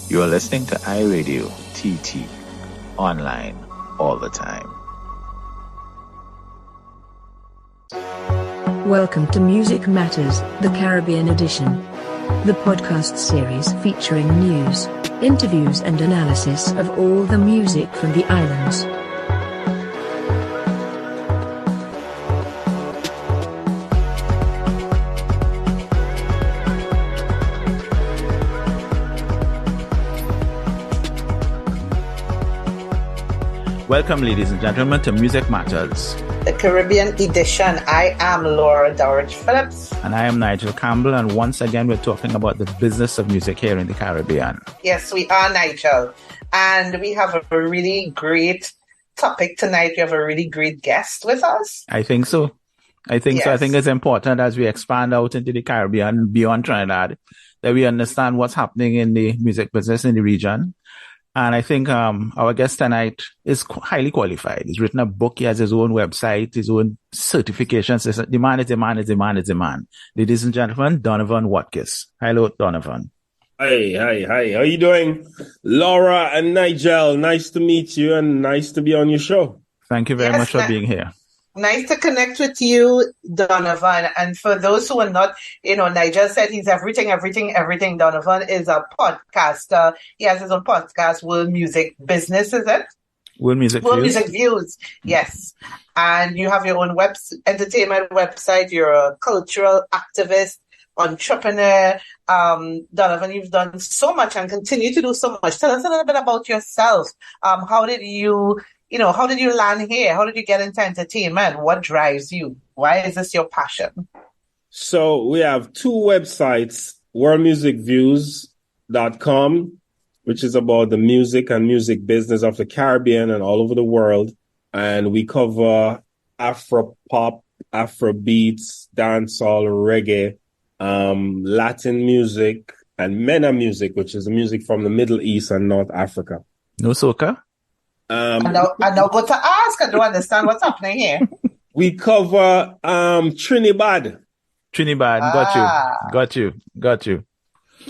You are listening to iRadio TT, online all the time. Welcome to Music Matters, the Caribbean edition. The podcast series featuring news, interviews and analysis of all the music from the islands. Welcome, ladies and gentlemen, to Music Matters, the Caribbean edition. I am Laura Dorridge Phillips. And I am Nigel Campbell. And once again, we're talking about the business of music here in the Caribbean. Yes, we are, Nigel. And we have a really great topic tonight. We have a really great guest with us. I think so. I think Yes. so. I think it's important as we expand out into the Caribbean, beyond Trinidad, that we understand what's happening in the music business in the region. And I think our guest tonight is highly qualified. He's written a book. He has his own website, his own certifications. Demand. Ladies and gentlemen, Donovan Watkins. Hello, Donovan. Hi. How you doing? Laura and Nigel, nice to meet you and nice to be on your show. Thank you very much for being here. Nice to connect with you, Donovan. And for those who are not, Nigel said he's everything. Donovan is a podcaster. He has his own podcast, World Music Business, is it? World Music Views. Yes. And you have your own entertainment website. You're a cultural activist, entrepreneur. Donovan, you've done so much and continue to do so much. Tell us a little bit about yourself. How did you land here? How did you get into entertainment? What drives you? Why is this your passion? So we have two websites, worldmusicviews.com, which is about the music and music business of the Caribbean and all over the world. And we cover Afro-pop, Afro-beats, dancehall, reggae, Latin music, and MENA music, which is the music from the Middle East and North Africa. No soca? I know what to ask. I don't understand what's happening here. We cover Trinidad. Got you.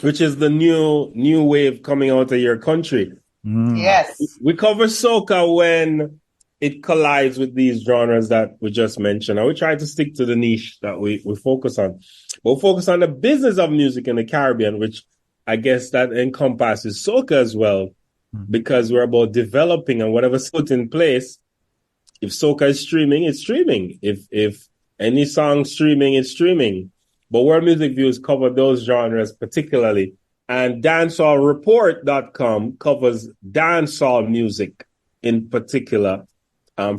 Which is the new wave coming out of your country. Yes. We cover soca when it collides with these genres that we just mentioned. And we try to stick to the niche that we focus on. We'll focus on the business of music in the Caribbean, which I guess that encompasses soca as well. Because we're about developing and whatever's put in place. If soca is streaming, it's streaming. If any song streaming, it's streaming. But World Music Views cover those genres particularly. And dancehallreport.com covers dancehall music in particular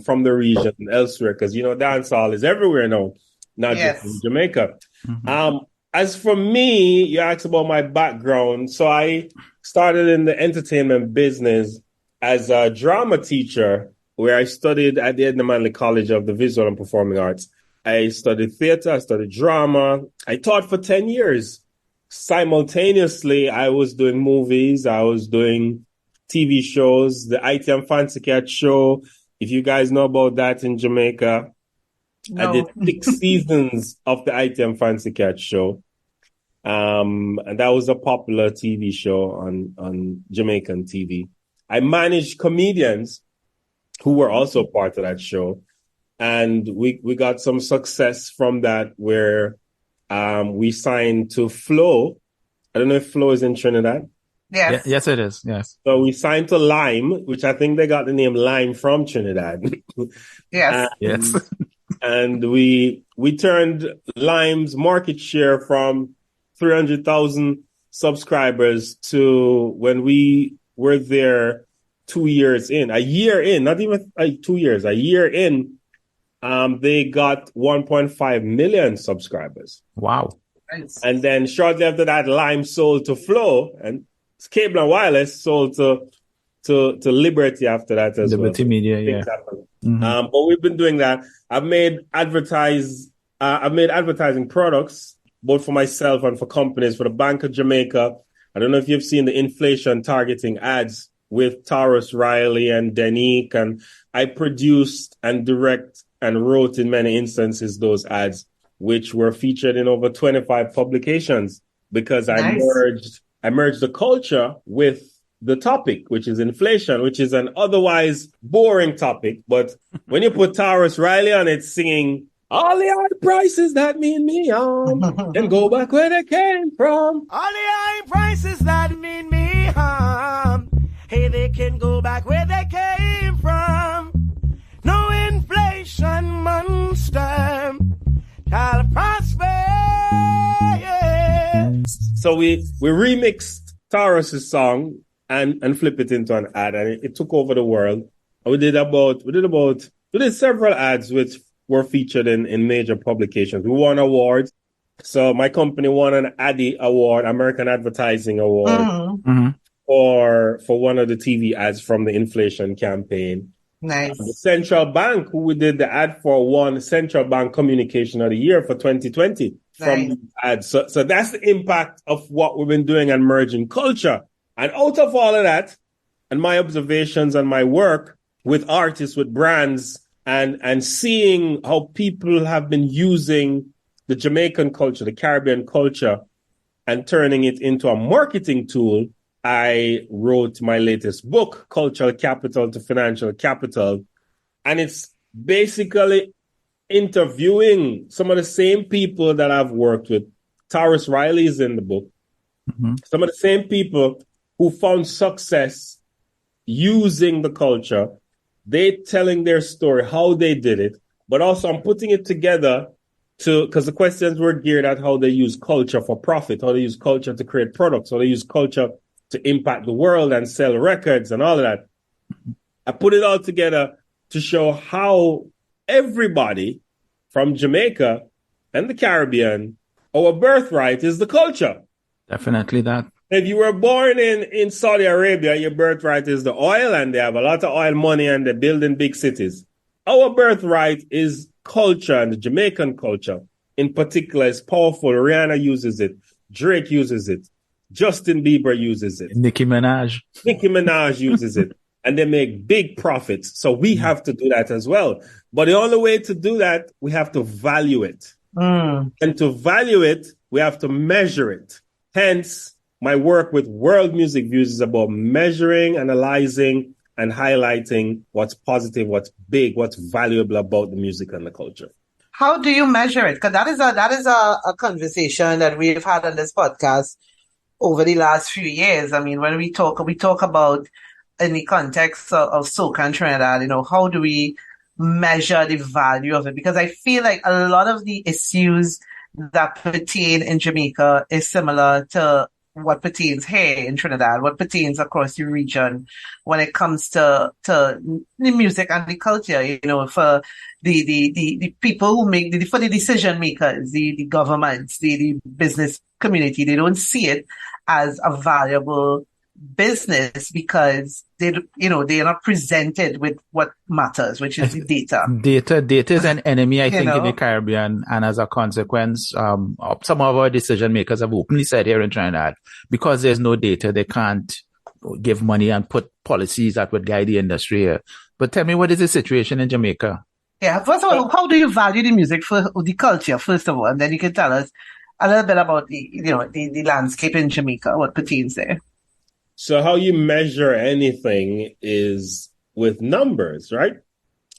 from the region and elsewhere. Because, dancehall is everywhere now, not just in Jamaica. Mm-hmm. As for me, you asked about my background. So I started in the entertainment business as a drama teacher, where I studied at the Edna Manley College of the Visual and Performing Arts. I studied theater, I studied drama. I taught for 10 years. Simultaneously, I was doing movies. I was doing TV shows, the ITM Fancy Cat show. If you guys know about that in Jamaica, no. I did 6 seasons of the ITM Fancy Cat show. And that was a popular TV show on Jamaican TV. I managed comedians who were also part of that show. And we got some success from that where we signed to Flow. I don't know if Flow is in Trinidad. Yes. Yes, it is. Yes. So we signed to Lime, which I think they got the name Lime from Trinidad. Yes. Yes. And we turned Lime's market share from 300,000 subscribers to when we were there 2 years in, a year in, not even 2 years, a year in, they got 1.5 million subscribers. Wow. Nice. And then shortly after that, Lime sold to Flow, and Cable and Wireless sold to Liberty after that as Liberty well. Media, yeah. Mm-hmm. But we've been doing that. I've made advertising products, both for myself and for companies, for the Bank of Jamaica. I don't know if you've seen the inflation targeting ads with Taurus Riley and Denique, and I produced and direct and wrote in many instances those ads, which were featured in over 25 publications because I merged I merged the culture with the topic, which is inflation, which is an otherwise boring topic. But when you put Taurus Riley on it singing, all the high prices that mean me and go back where they came from. All the high prices that mean me harm. Hey, they can go back where they came from. No inflation monster shall prosper. Yeah. So we remixed Taurus's song and flip it into an ad, and it took over the world. And we did several ads which were featured in major publications. We won awards. So my company won an Addy Award, American Advertising Award, for one of the TV ads from the inflation campaign. Nice. The Central Bank, who we did the ad for, won Central Bank Communication of the Year for 2020 from the ads. So that's the impact of what we've been doing and merging culture. And out of all of that, and my observations and my work with artists, with brands, and seeing how people have been using the Jamaican culture, the Caribbean culture, and turning it into a marketing tool, I wrote my latest book, Cultural Capital to Financial Capital. And it's basically interviewing some of the same people that I've worked with. Taurus Riley is in the book. Some of the same people who found success using the culture. They telling their story, how they did it, but also I'm putting it together because the questions were geared at how they use culture for profit, how they use culture to create products, how they use culture to impact the world and sell records and all of that. I put it all together to show how everybody from Jamaica and the Caribbean, our birthright is the culture. Definitely that. If you were born in Saudi Arabia, your birthright is the oil, and they have a lot of oil money and they're building big cities. Our birthright is culture, and the Jamaican culture in particular is powerful. Rihanna uses it. Drake uses it. Justin Bieber uses it. Nicki Minaj uses it. And they make big profits. So we have to do that as well. But the only way to do that, we have to value it. And to value it, we have to measure it. Hence, my work with World Music Views is about measuring, analyzing, and highlighting what's positive, what's big, what's valuable about the music and the culture. How do you measure it? Because that is a conversation that we've had on this podcast over the last few years. I mean, when we talk about in the context of soca and Trinidad, how do we measure the value of it? Because I feel like a lot of the issues that pertain in Jamaica is similar to what pertains here in Trinidad, what pertains across the region when it comes to the music and the culture, for the people who make for the decision makers, the governments, the business community, they don't see it as a valuable business because they are not presented with what matters, which is the data. Data is an enemy, I think, in the Caribbean, and as a consequence, some of our decision makers have openly said here in Trinidad, because there's no data, they can't give money and put policies that would guide the industry here. But tell me, what is the situation in Jamaica? Yeah, first of all, how do you value the music for the culture, first of all, and then you can tell us a little bit about the landscape in Jamaica, what pertains there. So how you measure anything is with numbers, right?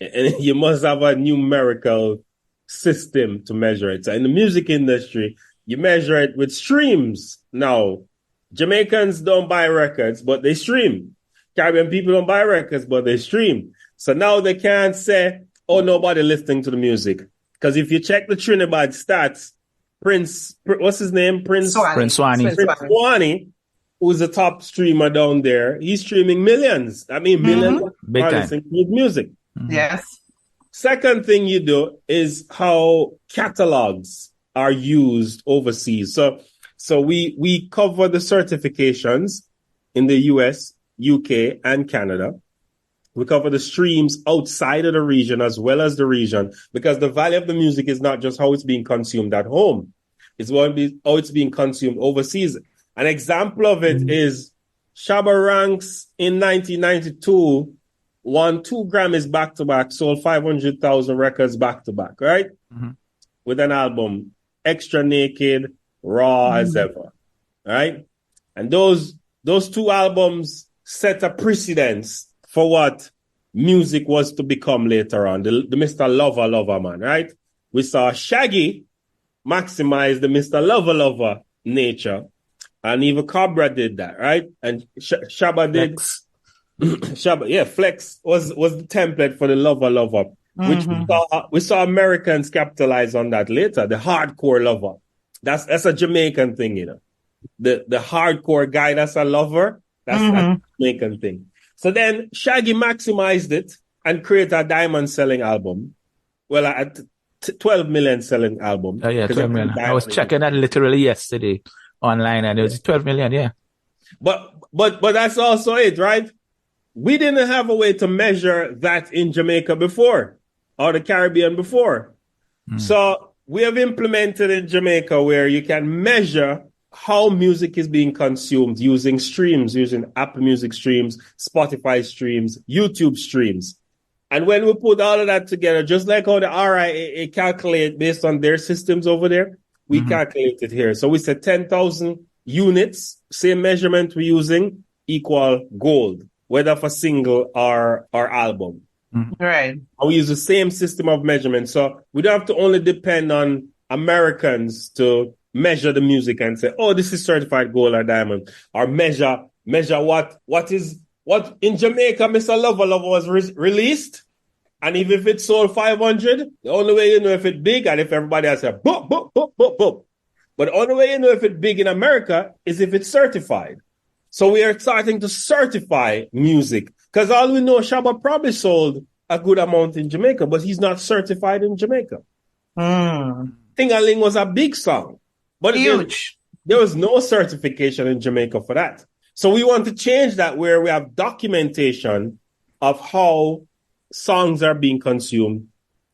And you must have a numerical system to measure it. So in the music industry, you measure it with streams. Now, Jamaicans don't buy records, but they stream. Caribbean people don't buy records, but they stream. So now they can't say, oh, nobody listening to the music. Because if you check the Trinidad stats, what's his name? Prince Swanee, who's the top streamer down there, he's streaming millions. I mean, millions of artists include music. Yes. Second thing you do is how catalogs are used overseas. So we cover the certifications in the US, UK, and Canada. We cover the streams outside of the region as well as the region, because the value of the music is not just how it's being consumed at home. It's how it's being consumed overseas. An example of it is Shabba Ranks in 1992 won 2 Grammys back-to-back, sold 500,000 records back-to-back, right? With an album, Extra Naked, Raw as ever, right? And those two albums set a precedence for what music was to become later on. The Mr. Lover man, right? We saw Shaggy maximize the Mr. Lover nature. And even Cobra did that, right? And Shabba did. Shabba, yeah, Flex was the template for the Lover, which we saw Americans capitalize on that later. The hardcore lover. That's a Jamaican thing, you know. The hardcore guy that's a lover, that's a Jamaican thing. So then Shaggy maximized it and created a diamond selling album. Well, a 12 million selling album. Oh yeah, 12 million. I was checking that literally yesterday online, and it was 12 million, yeah. But that's also it, right? We didn't have a way to measure that in Jamaica before, or the Caribbean before. So we have implemented in Jamaica where you can measure how music is being consumed using streams, using Apple Music streams, Spotify streams, YouTube streams. And when we put all of that together, just like how the RIAA calculate based on their systems over there, we calculate it here. So we said 10,000 units, same measurement we're using, equal gold, whether for single or album. Right. And we use the same system of measurement. So we don't have to only depend on Americans to measure the music and say, oh, this is certified gold or diamond, or measure what in Jamaica Mr. Lover was released. And even if it sold 500, the only way you know if it's big, and if everybody else said, boop, boop, boop, boop, boop. But the only way you know if it's big in America is if it's certified. So we are starting to certify music. Because all we know, Shabba probably sold a good amount in Jamaica, but he's not certified in Jamaica. Ting-a-ling was a big song. But huge. There was no certification in Jamaica for that. So we want to change that where we have documentation of how songs are being consumed,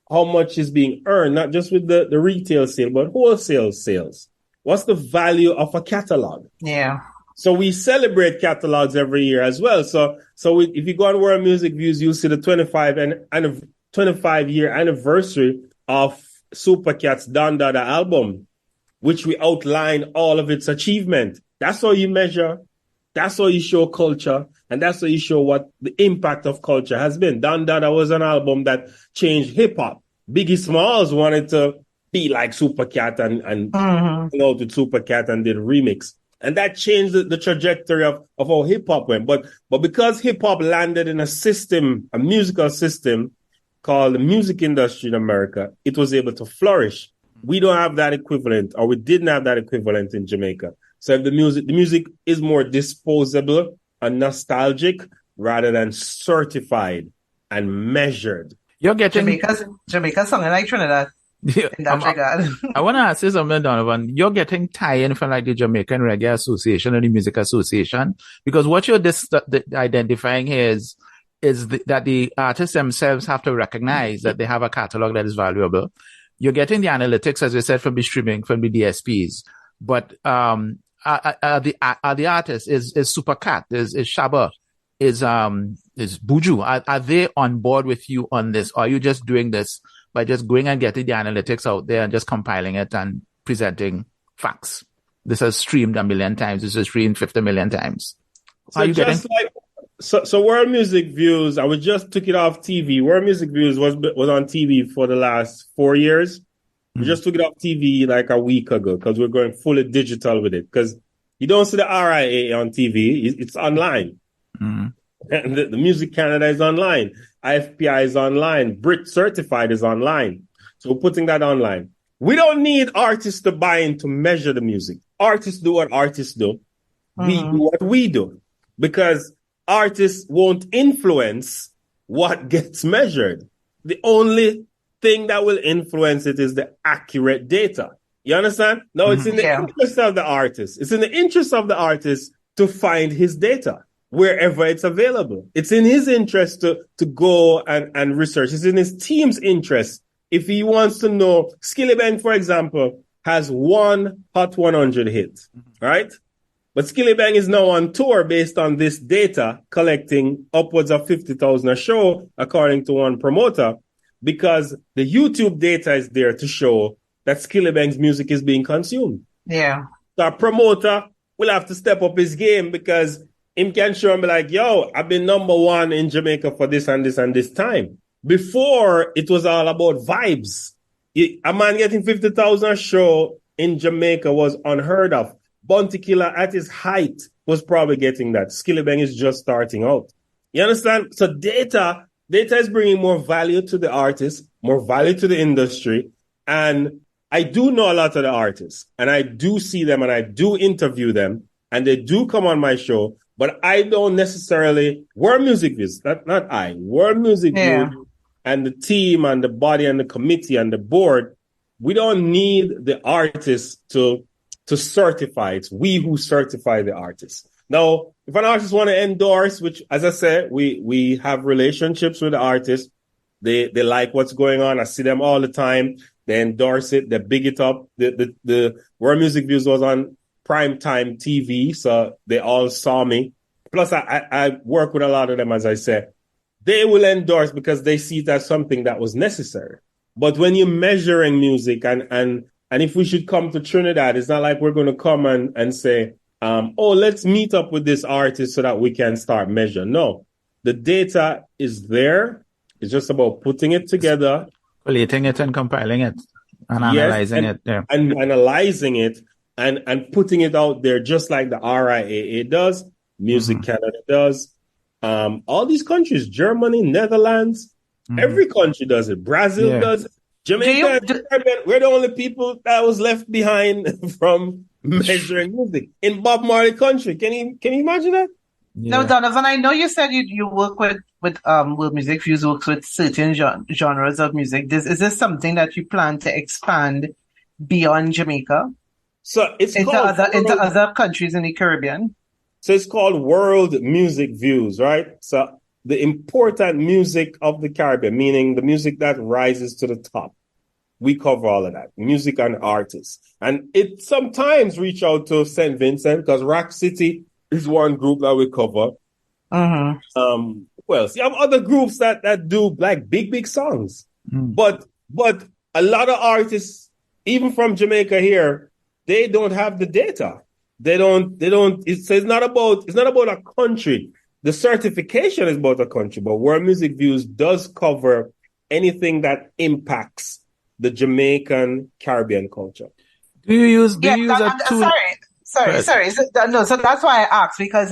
how much is being earned, not just with the retail sale, but wholesale sales. What's the value of a catalog? Yeah. So we celebrate catalogs every year as well. So if you go on World Music Views, you'll see the 25-year anniversary of Supercat's Don Dada album, which we outline all of its achievement. That's how you measure. That's how you show culture. And that's how you show what the impact of culture has been. Don Dada was an album that changed hip-hop. Biggie Smalls wanted to be like Supercat and hung out with Supercat and did a remix. And that changed the trajectory of how hip-hop went. But because hip-hop landed in a musical system called the music industry in America, it was able to flourish. We don't have that equivalent, or we didn't have that equivalent in Jamaica. So if the music is more disposable and nostalgic rather than certified and measured. You're getting Jamaica's something like Trinidad. In that regard. I want to ask you something, Donovan. You're getting tie-in from like the Jamaican Reggae Association and the Music Association, because what you're identifying here is that the artists themselves have to recognize that they have a catalog that is valuable. You're getting the analytics, as we said, from the streaming, from the DSPs. But are the artists, is Supercat, is Shabba, is Buju, are they on board with you on this? Or are you just doing this by just going and getting the analytics out there and just compiling it and presenting facts? This has streamed 1 million times. This has streamed 50 million times. So World Music Views, I just took it off TV. World Music Views was on TV for the last 4 years. We just took it off TV like a week ago because we're going fully digital with it. Because you don't see the RIAA on TV. It's online. And the Music Canada is online. IFPI is online. Brit Certified is online. So we're putting that online. We don't need artists to buy in to measure the music. Artists do what artists do. We do what we do. Because artists won't influence what gets measured. The only thing that will influence it is the accurate data. You understand? No, it's in the interest of the artist. It's in the interest of the artist to find his data wherever it's available. It's in his interest to go and research. It's in his team's interest. If he wants to know, Skillibeng, for example, has one Hot 100 hit, right? But Skillibeng is now on tour based on this data, collecting upwards of 50,000 a show, according to one promoter, because the YouTube data is there to show that Skillibeng's music is being consumed. Yeah. So a promoter will have to step up his game because him can show and be like, yo, I've been number one in Jamaica for this and this and this time. Before, it was all about vibes. A man getting 50,000 a show in Jamaica was unheard of. Bounty Killer at his height was probably getting that. Skillibeng is just starting out. You understand? So data is bringing more value to the artist, more value to the industry. And I do know a lot of the artists, and I do see them, and I do interview them, and they do come on my show, but I don't necessarily, World Music Views, World Music Views and the team and the body and the committee and the board, we don't need the artists to certify. It's we who certify the artists. Now, if an artist want to endorse, which, as I said, we have relationships with the artists, they like what's going on. I see them all the time. They endorse it. They big it up. The World Music Views was on primetime TV, so they all saw me. Plus, I work with a lot of them, as I said. They will endorse because they see it as something that was necessary. But when you're measuring music, and if we should come to Trinidad, it's not like we're going to come and say, let's meet up with this artist so that we can start measuring. No, the data is there. It's just about putting it together. Collating it and compiling it and analyzing it. Yeah. And analyzing it and putting it out there just like the RIAA does, Music Canada does. All these countries, Germany, Netherlands, every country does it. Brazil does it. Jamaica, we're the only people that was left behind from measuring music in Bob Marley country. Can you imagine that? Yeah. Now, Donovan, I know you said you work with World Music Views, works with certain genres of music. Is this something that you plan to expand beyond Jamaica? So it's into other countries in the Caribbean. So it's called World Music Views, right? So the important music of the Caribbean, meaning the music that rises to the top. We cover all of that, music and artists. And it sometimes reach out to St. Vincent because Rock City is one group that we cover. Well, you have other groups that do like big songs. But a lot of artists, even from Jamaica here, they don't have the data. They don't, it's not about a country. The certification is about a country, but World Music Views does cover anything that impacts the Jamaican Caribbean culture. Do you use a tool? Sorry. So that's why I asked, because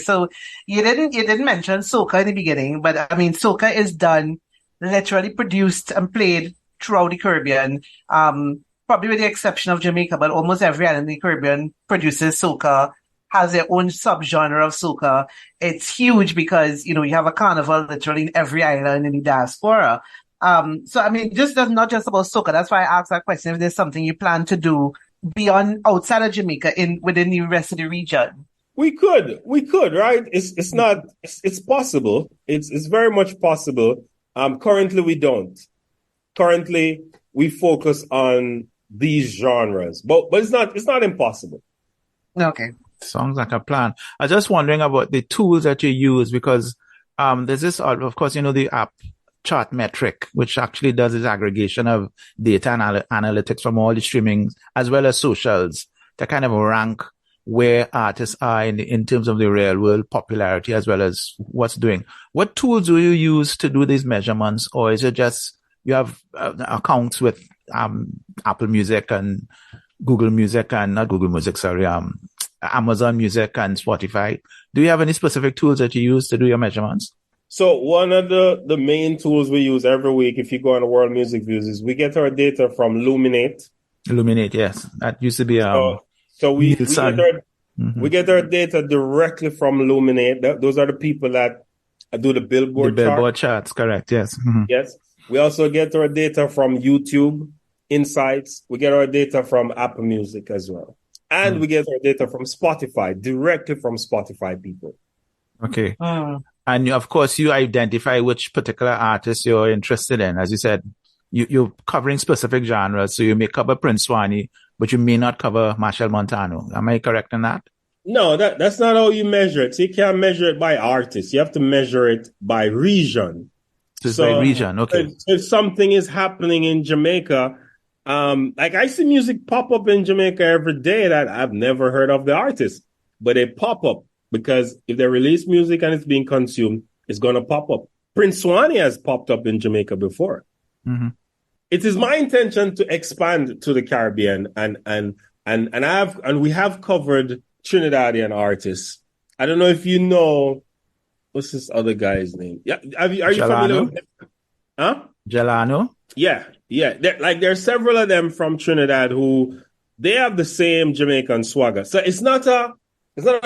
so you didn't mention soca in the beginning, but soca is done, literally produced and played throughout the Caribbean. Probably with the exception of Jamaica, but almost every island in the Caribbean produces soca, has their own subgenre of soca. It's huge because, you have a carnival literally in every island in the diaspora. Just not just about soca. That's why I asked that question. If there's something you plan to do beyond outside of Jamaica within the rest of the region. We could, right? It's possible. It's very much possible. Currently we don't. Currently we focus on these genres, but it's not impossible. Okay. Sounds like a plan. I was just wondering about the tools that you use because, there's this, of course, the app Chartmetric, which actually does its aggregation of data and analytics from all the streamings as well as socials to kind of rank where artists are in terms of the real world popularity as well as what's doing. What tools do you use to do these measurements, or is it just you have accounts with Apple Music and Google Music and not Google Music, sorry, Amazon Music and Spotify? Do you have any specific tools that you use to do your measurements? So one of the main tools we use every week, if you go on the World Music Views, is we get our data from Luminate. Luminate, yes. That used to be so we get our data directly from Luminate. Those are the people that do the Billboard charts, correct, yes. Yes. We also get our data from YouTube Insights. We get our data from Apple Music as well. And we get our data from Spotify, directly from Spotify people. Okay. And of course, you identify which particular artist you're interested in. As you said, you're covering specific genres. So you may cover Prince Wani, but you may not cover Machel Montano. Am I correct in that? No, that's not how you measure it. So you can't measure it by artist. You have to measure it by region. So it's by region, okay. If something is happening in Jamaica, Like I see music pop up in Jamaica every day that I've never heard of the artist, but they pop up because if they release music and it's being consumed, it's going to pop up. Prince Swanee has popped up in Jamaica before. Mm-hmm. It is my intention to expand to the Caribbean and we have covered Trinidadian artists. I don't know if you know, what's this other guy's name? Yeah, are you familiar with him? Huh? Jelano? Yeah. There are several of them from Trinidad who they have the same Jamaican swagger. So it's not a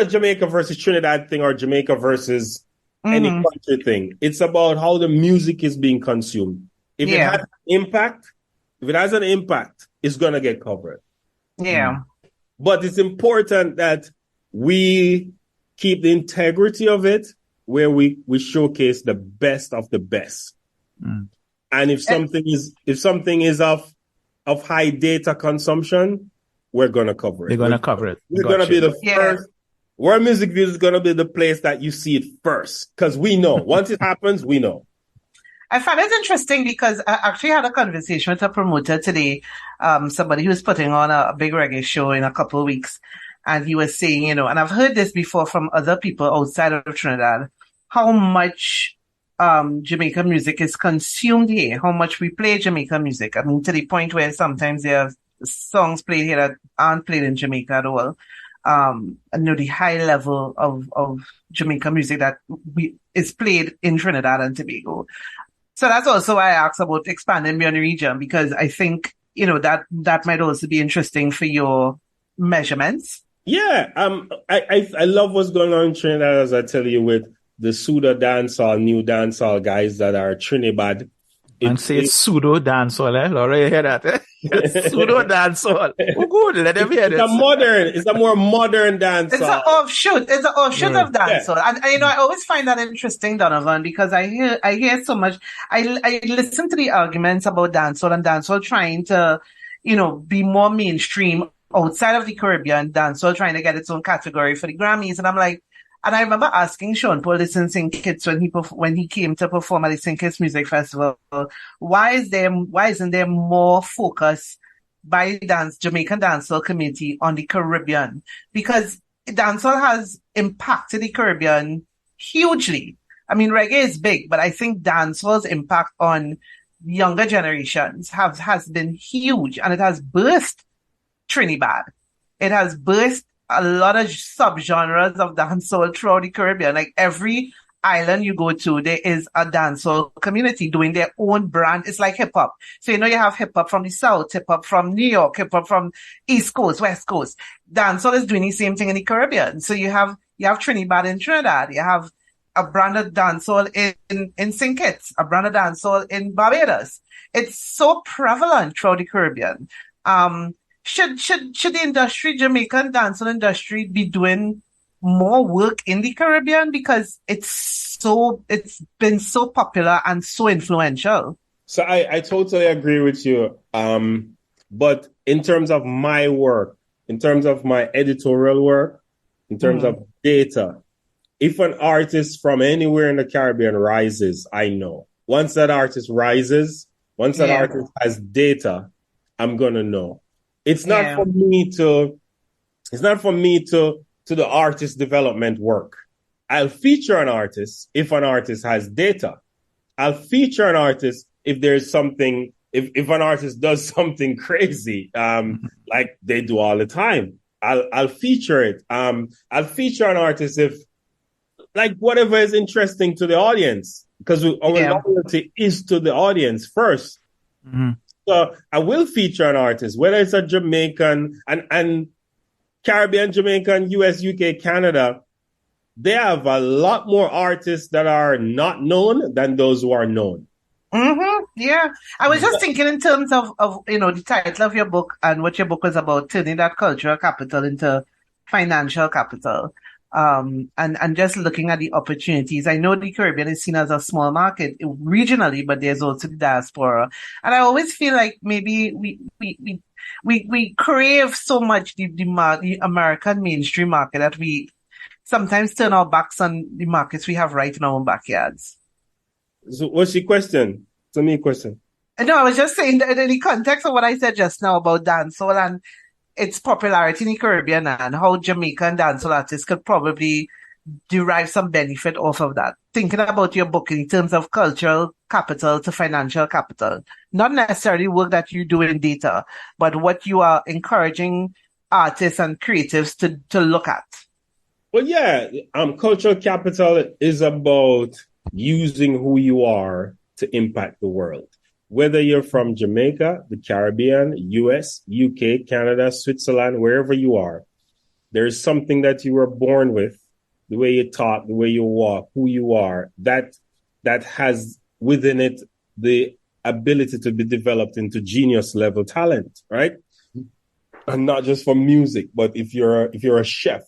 Jamaica versus Trinidad thing or Jamaica versus any country thing. It's about how the music is being consumed. If it has an impact, it's gonna get covered. Yeah. But it's important that we keep the integrity of it where we showcase the best of the best. Mm. And if something is of high data consumption, we're gonna cover it. They're gonna cover it. We're gonna be the first. World Music Views is gonna be the place that you see it first. Because we know. Once it happens, we know. I find it interesting because I actually had a conversation with a promoter today, somebody who was putting on a big reggae show in a couple of weeks. And he was saying, and I've heard this before from other people outside of Trinidad, how much Jamaican music is consumed here, how much we play Jamaican music. I mean, to the point where sometimes there are songs played here that aren't played in Jamaica at all. The high level of Jamaican music that is played in Trinidad and Tobago. So that's also why I asked about expanding beyond the region, because I think, that might also be interesting for your measurements. Yeah. I love what's going on in Trinidad, as I tell you, with the pseudo dancehall, new dancehall guys that are Trinidad. It's pseudo dancehall, Laura, you hear that? Pseudo dancehall. Oh, good. Let them hear this. It's a more modern dancehall. It's an offshoot. Of dancehall. Yeah. And I always find that interesting, Donovan, because I hear so much. I listen to the arguments about dancehall and dancehall trying to, be more mainstream outside of the Caribbean, dancehall trying to get its own category for the Grammys. And I'm like, and I remember asking Sean Paul this in St. Kitts when he came to perform at the St. Kitts Music Festival, why isn't there more focus by Jamaican dancehall community on the Caribbean? Because dancehall has impacted the Caribbean hugely. I mean, reggae is big, but I think dancehall's impact on younger generations has been huge, and it has burst Trinidad. It has burst a lot of subgenres of dancehall throughout the Caribbean. Like every island you go to, there is a dancehall community doing their own brand. It's like hip hop. So, you have hip hop from the South, hip hop from New York, hip hop from East Coast, West Coast. Dancehall is doing the same thing in the Caribbean. So you have Trinidad and Trinidad. You have a brand of dancehall in St. Kitts, a brand of dancehall in Barbados. It's so prevalent throughout the Caribbean. Should the industry, Jamaican dancehall industry, be doing more work in the Caribbean, because it's been so popular and so influential? So I totally agree with you. But in terms of my work, in terms of my editorial work, in terms of data, if an artist from anywhere in the Caribbean rises, I know. Once that artist rises, once that artist has data, I'm gonna know. It's not for me to the artist development work. I'll feature an artist if an artist has data. I'll feature an artist if there's something, if an artist does something crazy, like they do all the time. I'll feature it. I'll feature an artist if, like, whatever is interesting to the audience, because our loyalty is to the audience first. Mm-hmm. So I will feature an artist, whether it's a Jamaican and Caribbean, Jamaican, US, UK, Canada. They have a lot more artists that are not known than those who are known. Mm-hmm. Yeah. I was just thinking in terms of the title of your book and what your book was about, turning that cultural capital into financial capital. And just looking at the opportunities. I know the Caribbean is seen as a small market regionally, but there's also the diaspora. And I always feel like maybe we crave so much the American mainstream market that we sometimes turn our backs on the markets we have right in our own backyards. So what's your question? It's a me question. No, I was just saying that in the context of what I said just now about dancehall and its popularity in the Caribbean and how Jamaican dancehall artists could probably derive some benefit off of that. Thinking about your book in terms of cultural capital to financial capital, not necessarily work that you do in data, but what you are encouraging artists and creatives to look at. Well, yeah, cultural capital is about using who you are to impact the world. Whether you're from Jamaica, the Caribbean, US, UK, Canada, Switzerland, wherever you are, there's something that you were born with, the way you talk, the way you walk, who you are, that has within it the ability to be developed into genius level talent, right? And not just for music, but if you're a chef,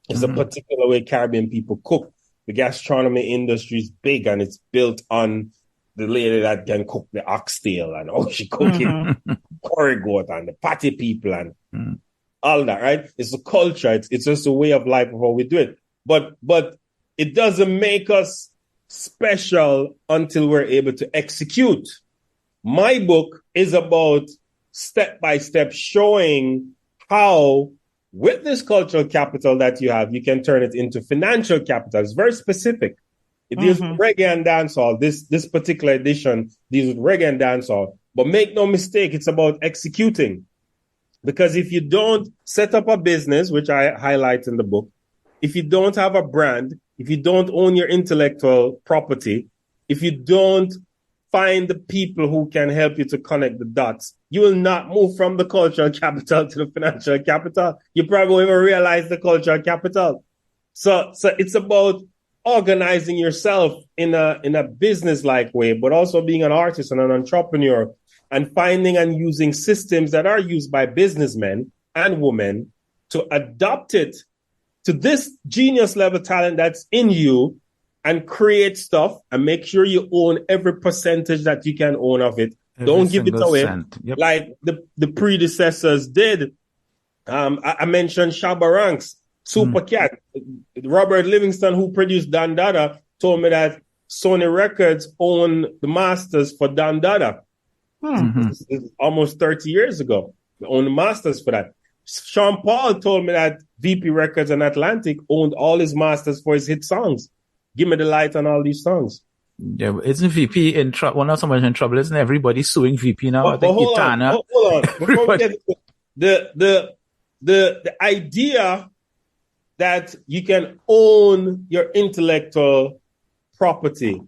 it's a particular way Caribbean people cook. The gastronomy industry is big and it's built on the lady that can cook the oxtail and she cooking curry goat and the patty people and all that, right? It's a culture. It's just a way of life of how we do it. But it doesn't make us special until we're able to execute. My book is about step by step showing how with this cultural capital that you have, you can turn it into financial capital. It's very specific. It deals with reggae and dancehall. This particular edition deals with reggae and dancehall. But make no mistake, it's about executing. Because if you don't set up a business, which I highlight in the book, if you don't have a brand, if you don't own your intellectual property, if you don't find the people who can help you to connect the dots, you will not move from the cultural capital to the financial capital. You probably won't even realize the cultural capital. So it's about organizing yourself in a business-like way, but also being an artist and an entrepreneur and finding and using systems that are used by businessmen and women to adopt it to this genius level talent that's in you and create stuff and make sure you own every percentage that you can own of it. Don't give it away like the predecessors did. I mentioned Shabba Ranks, Super Cat. Robert Livingston, who produced Don Dada, told me that Sony Records owned the masters for Don Dada. It's almost 30 years ago. They owned the masters for that. Sean Paul told me that VP Records and Atlantic owned all his masters for his hit songs. Give Me the Light on all these songs. Yeah, isn't VP in trouble? Well, not so much in trouble. Isn't everybody suing VP now? But hold on. Before we get the idea that you can own your intellectual property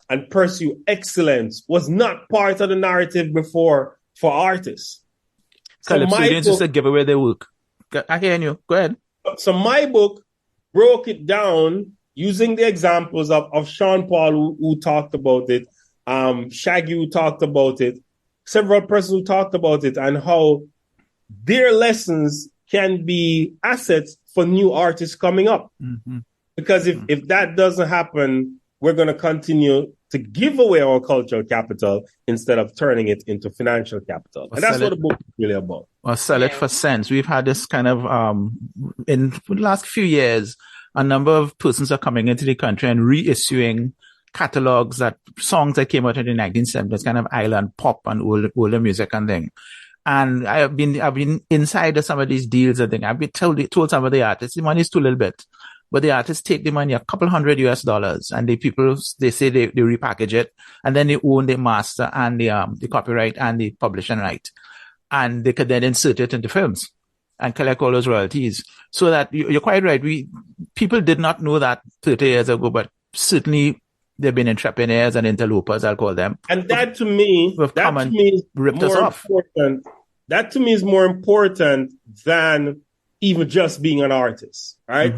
and pursue excellence was not part of the narrative before for artists. So students just to give away their work. I hear you. Go ahead. So my book broke it down using the examples of Sean Paul who talked about it, Shaggy who talked about it, several persons who talked about it, and how their lessons can be assets for new artists coming up. Because if that doesn't happen, we're going to continue to give away our cultural capital instead of turning it into financial capital. And that's what the book is really about. Or sell it for cents. We've had this kind of, in the last few years, a number of persons are coming into the country and reissuing catalogs songs that came out in the 1970s, kind of island pop and older music and thing. And I've been inside of some of these deals and thing. I've been told some of the artists, the money is too little bit. But the artists take the money, a couple $100 US, and the people, they say they repackage it, and then they own the master and the copyright and the publishing right. And they could then insert it into films and collect all those royalties. So that you're quite right. People did not know that 30 years ago, but certainly they've been entrepreneurs and interlopers, I'll call them. And that to me is ripped us off. Important. That to me is more important than even just being an artist, right?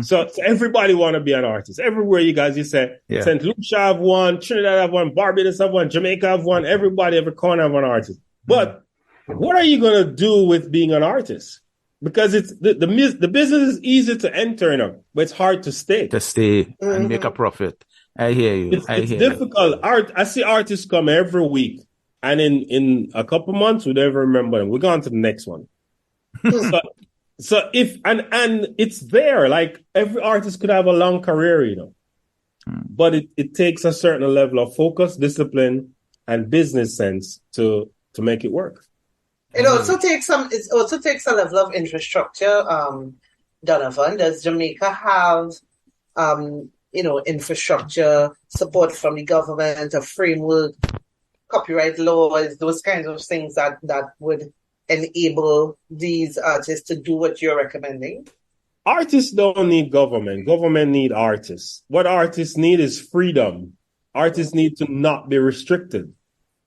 So everybody want to be an artist. Everywhere you say, St. Lucia have one, Trinidad have one, Barbados have one, Jamaica have one, everybody, every corner have an artist. But what are you going to do with being an artist? Because it's the business is easy to enter, but it's hard to stay. And make a profit. I hear you. It's difficult. I see artists come every week, and in a couple months, we never remember them. We're going to the next one. So if and it's there, like every artist could have a long career, but it takes a certain level of focus, discipline, and business sense to make it work. It also takes a level of infrastructure. Donovan, does Jamaica have infrastructure support from the government, a framework, copyright laws, those kinds of things that would enable these artists to do what you're recommending? Artists don't need government. Government need artists. What artists need is freedom. Artists need to not be restricted.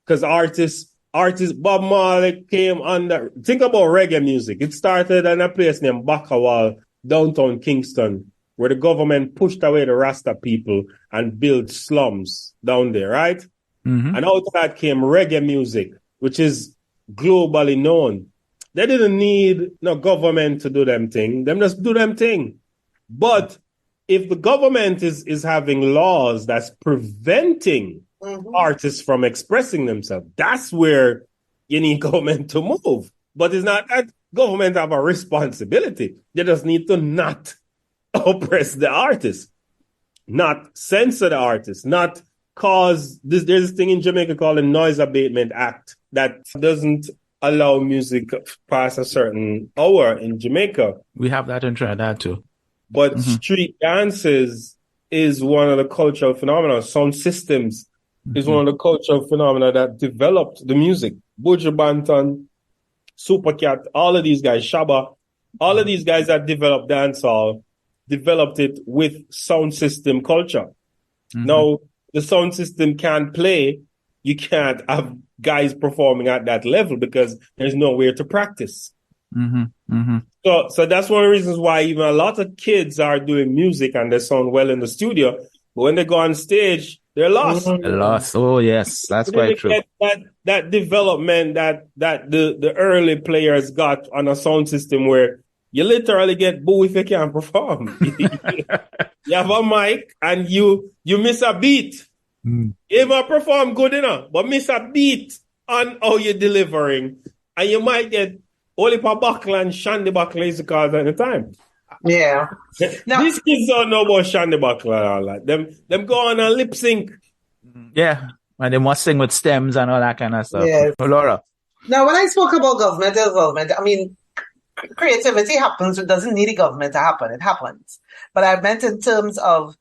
Because artists, Bob Marley came under, think about reggae music. It started in a place named Bakawal, downtown Kingston, where the government pushed away the Rasta people and built slums down there, right? Mm-hmm. And out of that came reggae music, which is globally known. They didn't need no government to do them thing. Them just do them thing. But if the government is having laws that's preventing artists from expressing themselves, that's where you need government to move. But it's not that government have a responsibility. They just need to not oppress the artists, not censor the artists, not cause this. There's this thing in Jamaica called the Noise Abatement Act that doesn't allow music past a certain hour in Jamaica. We have that in Trinidad too. But street dances is one of the cultural phenomena. Sound systems is one of the cultural phenomena that developed the music. Buju Banton, Supercat, all of these guys, Shabba, all of these guys that developed dancehall, developed it with sound system culture. Now, the sound system can't play. You can't have guys performing at that level because there's nowhere to practice. So that's one of the reasons why even a lot of kids are doing music and they sound well in the studio, but when they go on stage, they're lost. They're lost. Oh yes, that's quite true. That development that the early players got on a sound system where you literally get boo if you can't perform. You have a mic and you miss a beat. You might perform good enough, but miss a beat on how you're delivering, and you might get Olipa Buckler and Shandy Buckler is the cause at the time. Yeah. Now, these kids don't know about Shandy Buckler and all that. Them go on and lip sync. Yeah. And they must sing with stems and all that kind of stuff. Yes. Oh, Laura. Now, when I spoke about government, I mean, creativity happens. It doesn't need a government to happen. It happens. But I meant in terms of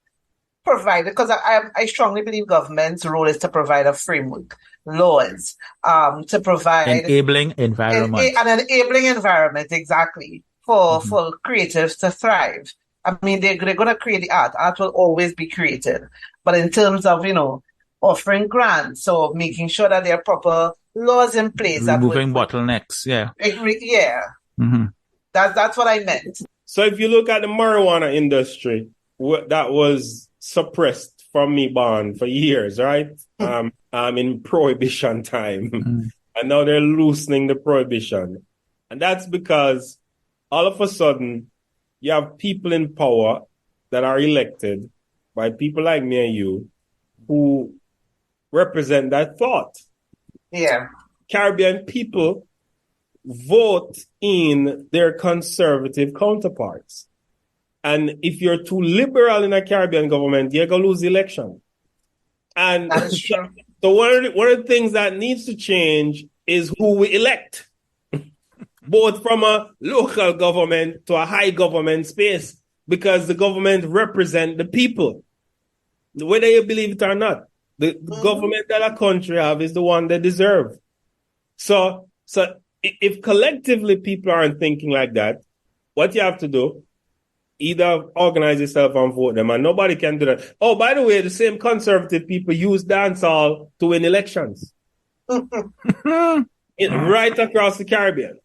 provide, because I strongly believe government's role is to provide a framework, laws, to provide enabling environment, an enabling environment, exactly, for creatives to thrive. I mean, they're going to create the art. Art will always be created, but in terms of offering grants, so making sure that there are proper laws in place, removing bottlenecks. Yeah, that's what I meant. So if you look at the marijuana industry, that was suppressed from me born for years, right? In prohibition time. And now they're loosening the prohibition. And that's because all of a sudden you have people in power that are elected by people like me and you who represent that thought. Yeah. Caribbean people vote in their conservative counterparts. And if you're too liberal in a Caribbean government, you're going to lose the election. And that is true. So one of the things that needs to change is who we elect, both from a local government to a high government space, because the government represent the people, whether you believe it or not. The government that a country have is the one they deserve. So if collectively people aren't thinking like that, what you have to do, either organize yourself and vote them, and nobody can do that. Oh, by the way, the same conservative people use dancehall to win elections. Right across the Caribbean.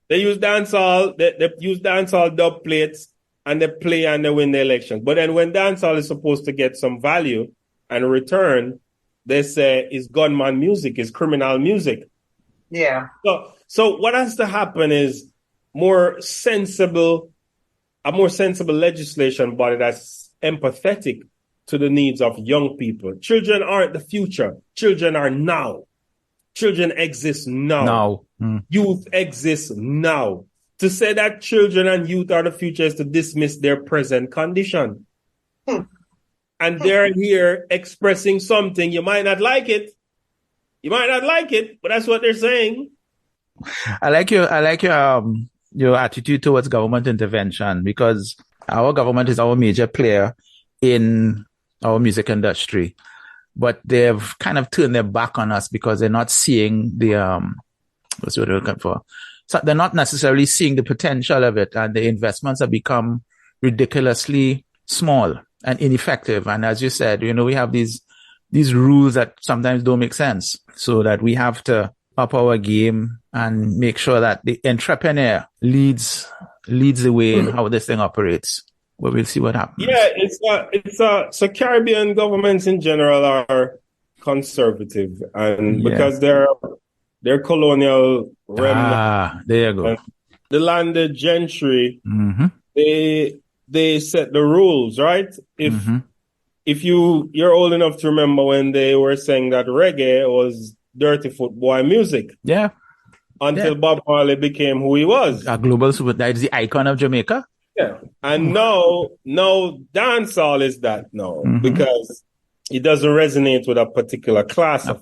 They use dancehall, they use dancehall dub plates, and they play and they win the elections. But then when dancehall is supposed to get some value and return, they say it's gunman music, it's criminal music. Yeah. So what has to happen is a more sensible legislation body that's empathetic to the needs of young people. Children aren't the future. Children are now. Children exist now. Youth exists now. To say that children and youth are the future is to dismiss their present condition. And they're here expressing something. You might not like it, You might not like it, but that's what they're saying. I like your attitude towards government intervention, because our government is our major player in our music industry, but they've kind of turned their back on us because they're not seeing the what's what they're looking for. So they're not necessarily seeing the potential of it, and the investments have become ridiculously small and ineffective. And as you said, we have these rules that sometimes don't make sense, so that we have to up our game and make sure that the entrepreneur leads the way in how this thing operates. But we'll see what happens. Yeah, so Caribbean governments in general are conservative, and because they're colonial remnants. There you go. The landed gentry, they set the rules, right? If you're old enough to remember when they were saying that reggae was dirty footboy music. Yeah. Until Bob Marley became who he was. A global super, that is the icon of Jamaica. Yeah. And now dancehall is that now, because it doesn't resonate with a particular class of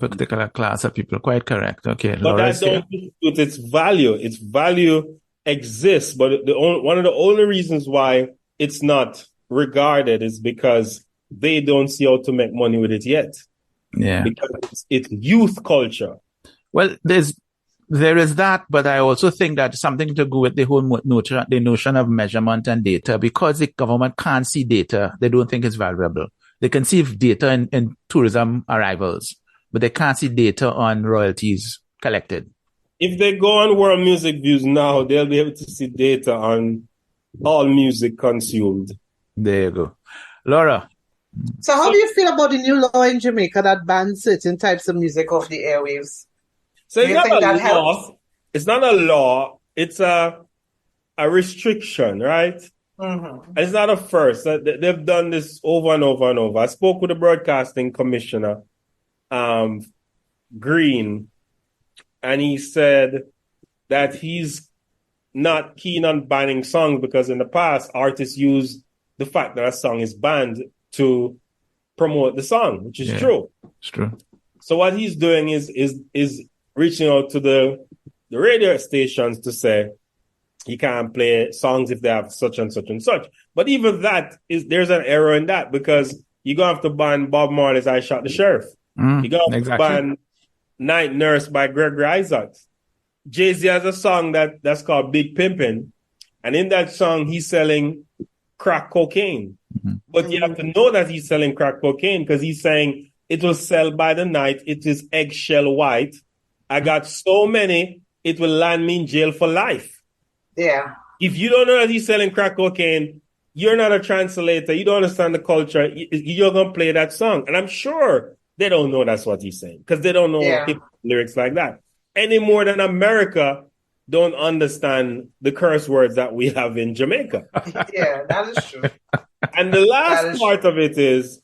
people. Quite correct. Okay. But that don't dispute its value. Its value exists, but one of the only reasons why it's not regarded is because they don't see how to make money with it yet. Yeah. Because it's youth culture. Well, there is that, but I also think that something to do with the whole notion of measurement and data. Because the government can't see data, they don't think it's valuable. They can see data in tourism arrivals, but they can't see data on royalties collected. If they go on World Music Views now, they'll be able to see data on all music consumed. There you go. Laura. So how do you feel about the new law in Jamaica that bans certain types of music off the airwaves? So it's not a law. It's not a law. It's a restriction, right? Mm-hmm. It's not a first. They've done this over and over and over. I spoke with the broadcasting commissioner, Green, and he said that he's not keen on banning songs because in the past, artists use the fact that a song is banned to promote the song, which is true. It's true. So what he's doing is reaching out to the radio stations to say he can't play songs if they have such and such and such. But even that there's an error in that, because you're gonna have to ban Bob Marley's "I Shot the Sheriff." You're gonna have to ban "Night Nurse" by Gregory Isaacs. Jay-Z has a song that's called "Big Pimpin'," and in that song he's selling crack cocaine. But you have to know that he's selling crack cocaine, because he's saying it will sell by the night. It is eggshell white. I got so many, it will land me in jail for life. Yeah. If you don't know that he's selling crack cocaine, you're not a translator. You don't understand the culture. You're going to play that song. And I'm sure they don't know that's what he's saying, because they don't know lyrics like that. Any more than America don't understand the curse words that we have in Jamaica. Yeah, that is true. And the last part of it is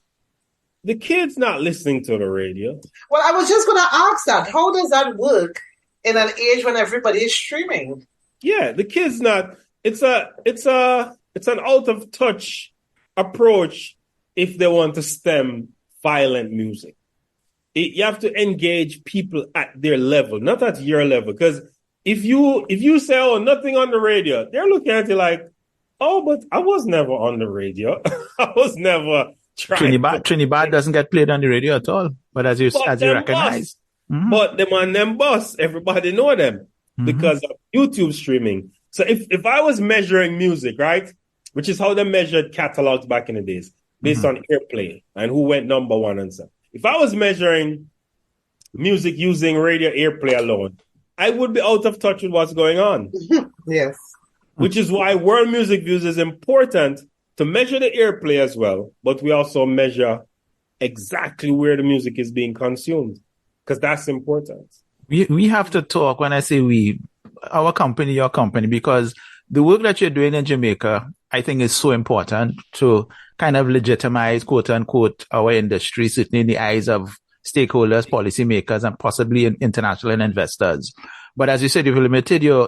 the kids not listening to the radio. Well, I was just going to ask that. How does that work in an age when everybody is streaming? Yeah, the kids not. It's an out of touch approach if they want to stem violent music. You have to engage people at their level, not at your level. Because if you say, "Oh, nothing on the radio," they're looking at you like, "Oh, but I was never on the radio. I was never trying." Trinidad doesn't get played on the radio at all. But as you recognize, but them on them bus, everybody know them because of YouTube streaming. So if I was measuring music, right, which is how they measured catalogs back in the days, based on airplay and who went number one and stuff. If I was measuring music using radio airplay alone, I would be out of touch with what's going on. Yes. Which is why World Music Views is important to measure the airplay as well, but we also measure exactly where the music is being consumed, because that's important. We have to talk, when I say we, our company, your company, because the work that you're doing in Jamaica, I think is so important to kind of legitimize, quote unquote, our industry, certainly in the eyes of stakeholders, policymakers, and possibly international investors. But as you said, you've limited your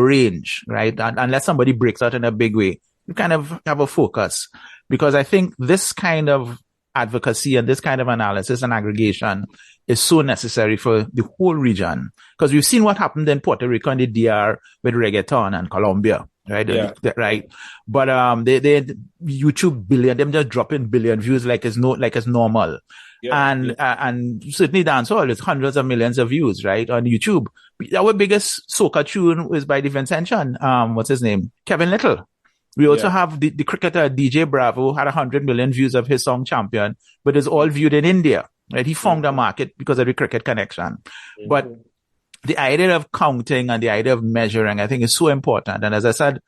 range, right? And unless somebody breaks out in a big way, you kind of have a focus. Because I think this kind of advocacy and this kind of analysis and aggregation is so necessary for the whole region. Because we've seen what happened in Puerto Rico and the DR with reggaeton and Colombia, right? Yeah. Right. But they YouTube them just dropping billion views like it's normal. Yeah. And certainly dancehall is hundreds of millions of views, right, on YouTube. Our biggest soca tune was by the Vincentian, what's his name? Kevin Little. We also have the cricketer DJ Bravo had 100 million views of his song Champion, but it's all viewed in India, right? He found a market because of the cricket connection. But the idea of counting and the idea of measuring, I think, is so important. And as I said,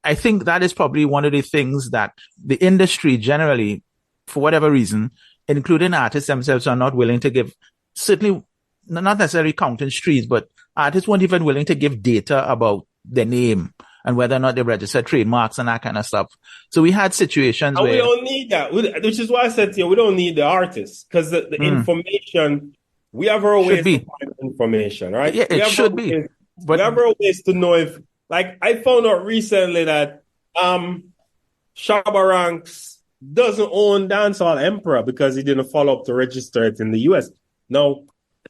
I think that is probably one of the things that the industry generally, for whatever reason, including artists themselves, are not willing to give, certainly not necessarily counting streams, but artists weren't even willing to give data about their name and whether or not they registered trademarks and that kind of stuff. So we had situations where... we don't need that, which is why I said to you, we don't need the artists, because the information, we have our ways to find information, right? Yeah, it should be. But we have our ways to know if... Like, I found out recently that Shabba Ranks doesn't own Dancehall Emperor because he didn't follow up to register it in the US. Now,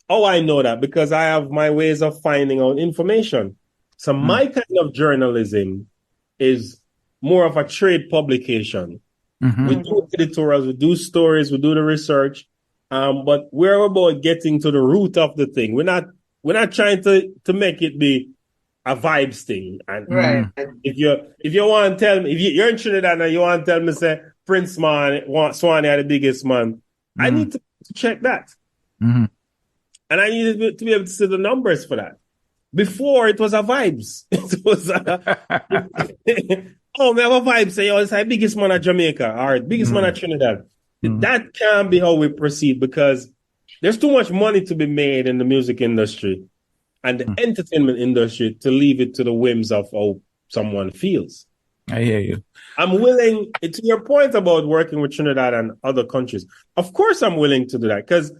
I know that because I have my ways of finding out information. So my kind of journalism is more of a trade publication. We do editorials, we do stories, we do the research, but we're about getting to the root of the thing. We're not trying to make it be a vibes thing. And if you want to tell me, if you're in Trinidad and you want to tell me, say, Prince man, Swanee are the biggest man, I need to check that. And I need to be able to see the numbers for that. Before, it was a vibes. It was we have a vibe. Say, it's the biggest man at Jamaica, or biggest man at Trinidad. That can't be how we proceed, because there's too much money to be made in the music industry and the entertainment industry to leave it to the whims of how someone feels. I hear you. I'm willing, to your point about working with Trinidad and other countries, of course I'm willing to do that, because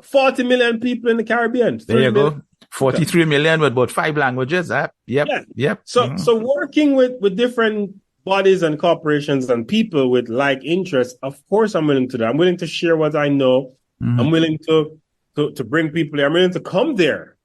40 million people in the Caribbean. There you go. 43 million with about 5 languages. Yep. So working with different bodies and corporations and people with like interests, of course I'm willing to do that. I'm willing to share what I know. I'm willing to bring people there. I'm willing to come there.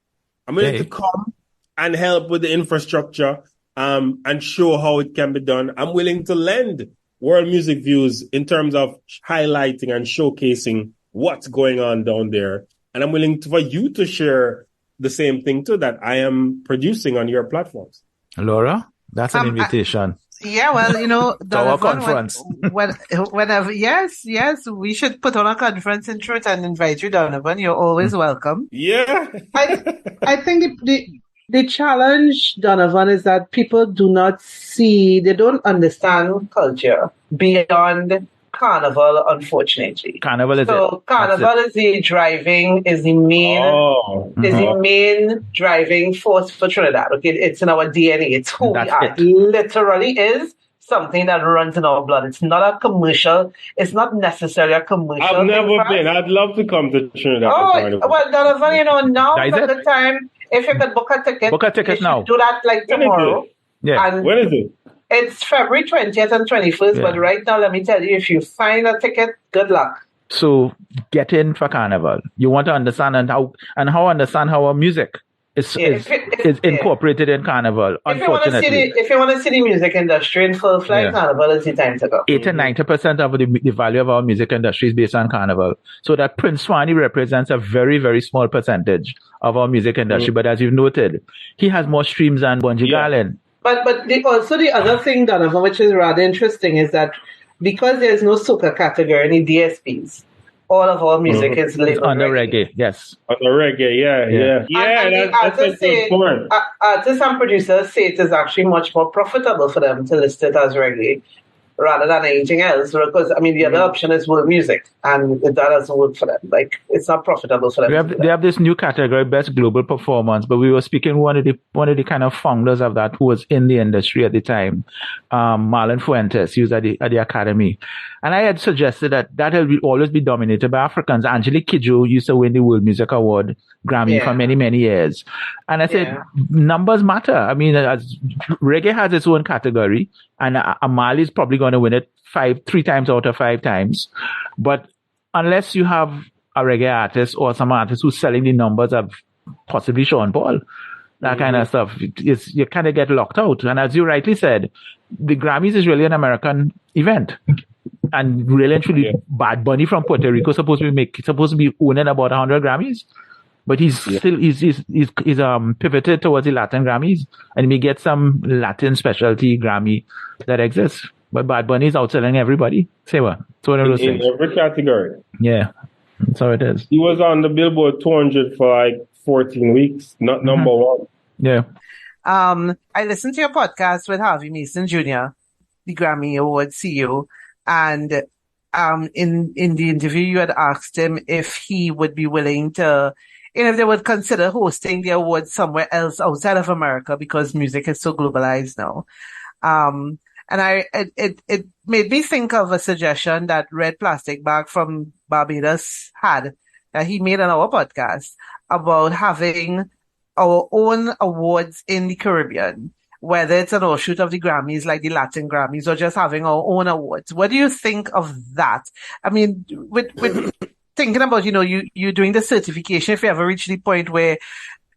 I'm willing to come and help with the infrastructure and show how it can be done. I'm willing to lend world music views in terms of highlighting and showcasing what's going on down there. And I'm willing for you to share the same thing too that I am producing on your platforms. Laura, that's an invitation. Yeah, well, to our conference. Whenever, yes, we should put on a conference in truth and invite you, Donovan. You're always welcome. Yeah. I think the challenge, Donovan, is that people they don't understand culture beyond Carnival, unfortunately. Carnival is the main driving force for Trinidad. Okay, it's in our DNA. It's who we are. It literally is something that runs in our blood. It's not a commercial. It's not necessarily a commercial. I've never been. I'd love to come to Trinidad. Well, Donovan, now is the time. If you could book a ticket now. Do that like tomorrow. Yeah. And when is it? It's February 20th and 21st, but right now, let me tell you, if you find a ticket, good luck. So get in for Carnival. You want to understand how our music is incorporated in Carnival. Unfortunately, if you want to see the music industry in full flight, Carnival is the time to go. 80 and 90% of the value of our music industry is based on Carnival. So that Prince Swanee represents a very, very small percentage of our music industry. But as you've noted, he has more streams than Bunji Garlin. But also the other thing, Donovan, which is rather interesting, is that because there's no soca category in the DSPs, all of our music is labeled under reggae. Yes. Under reggae, yeah. Artists and producers say it is actually much more profitable for them to list it as reggae rather than anything else, because the other option is world music, and that doesn't work for them. Like, it's not profitable for them. They have this new category, best global performance, but we were speaking one of the kind of founders of that who was in the industry at the time, Marlon Fuentes. He was at the academy, and I had suggested that will always be dominated by Africans. Angelique Kidjo used to win the World Music Award Grammy for many, many years, and I said numbers matter. As reggae has its own category, and Amali is probably going to win it 3 times out of 5 times. But unless you have a reggae artist or some artist who's selling the numbers of possibly Sean Paul, that kind of stuff, you kind of get locked out. And as you rightly said, the Grammys is really an American event. And really and truly, Bad Bunny from Puerto Rico supposed to be owning about 100 Grammys. But he's pivoted towards the Latin Grammys, and he may get some Latin specialty Grammy that exists. But Bad Bunny is outselling everybody. Say what? It's one of those things. In every category. Yeah, that's how it is. He was on the Billboard 200 for like 14 weeks, not number one. Yeah. I listened to your podcast with Harvey Mason Jr., the Grammy Award CEO, and in the interview you had asked him if he would be willing to, if they would consider hosting the awards somewhere else outside of America, because music is so globalized now. And it made me think of a suggestion that Red Plastic Bag from Barbados had, that he made on our podcast, about having our own awards in the Caribbean, whether it's an offshoot of the Grammys, like the Latin Grammys, or just having our own awards. What do you think of that? I mean, with thinking about, you doing the certification, if you ever reach the point where,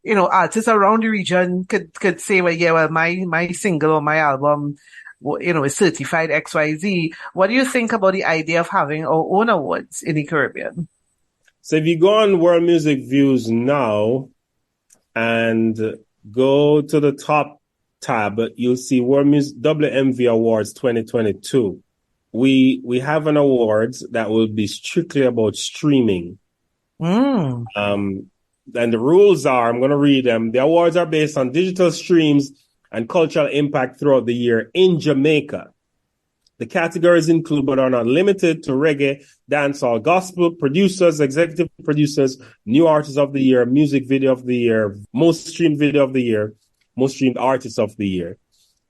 artists around the region could say, well, my single or my album, is certified XYZ. What do you think about the idea of having our own awards in the Caribbean? So if you go on World Music Views now and go to the top tab, you'll see World Music WMV Awards 2022. We have an awards that will be strictly about streaming. And the rules are, I'm going to read them. The awards are based on digital streams and cultural impact throughout the year in Jamaica. The categories include, but are not limited to, reggae, dancehall, gospel, producers, executive producers, new artists of the year, music video of the year, most streamed video of the year, most streamed artists of the year.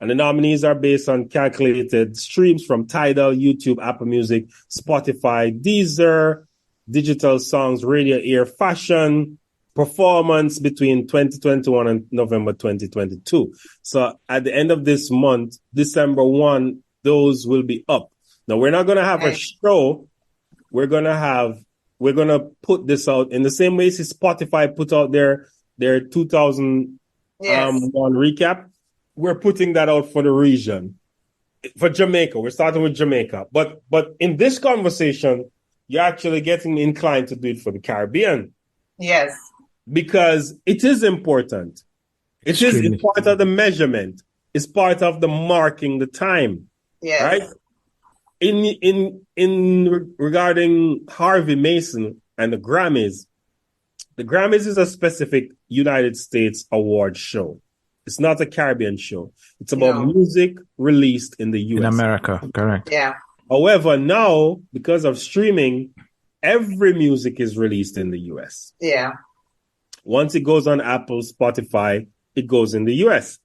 And the nominees are based on calculated streams from Tidal, YouTube, Apple Music, Spotify, Deezer, digital songs, radio, air, fashion, performance between 2021 and November 2022. So at the end of this month, December 1, those will be up. Now, we're not going to have a show. We're going to put this out in the same way as Spotify put out their 2001 recap. We're putting that out for the region, for Jamaica. We're starting with Jamaica. But in this conversation, you're actually getting inclined to do it for the Caribbean. Yes. Because it is important. It's part of the measurement. It's part of the marking the time. Yes. Right? In regarding Harvey Mason and the Grammys is a specific United States award show. It's not a Caribbean show. It's about music released in the US. In America, correct. Yeah. However, now, because of streaming, every music is released in the US. Yeah. Once it goes on Apple, Spotify, it goes in the US.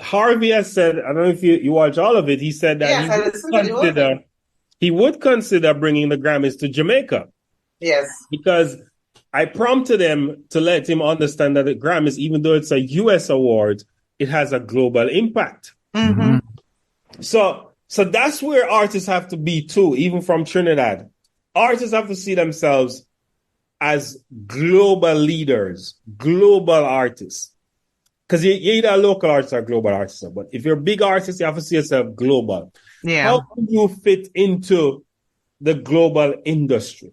Harvey has said, I don't know if you watch all of it, he said that he would consider bringing the Grammys to Jamaica. Yes. Because I prompted him to let him understand that the Grammys, even though it's a US award, it has a global impact. Mm-hmm. So that's where artists have to be too, even from Trinidad. Artists have to see themselves as global leaders, global artists. Because you're either a local artist or a global artist. But if you're a big artist, you have to see yourself global. Yeah. How can you fit into the global industry?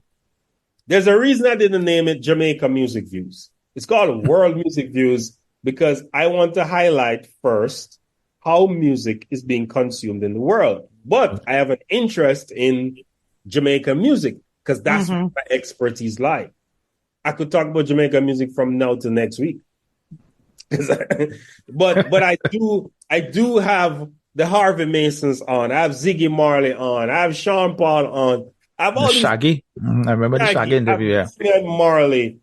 There's a reason I didn't name it Jamaica Music Views. It's called World Music Views because I want to highlight first how music is being consumed in the world. But I have an interest in Jamaica music because that's where my expertise lies. I could talk about Jamaica music from now to next week. but I do have the Harvey Masons on. I have Ziggy Marley on. I have Sean Paul on. I have all Shaggy. I remember the Shaggy interview. Yeah. Marley.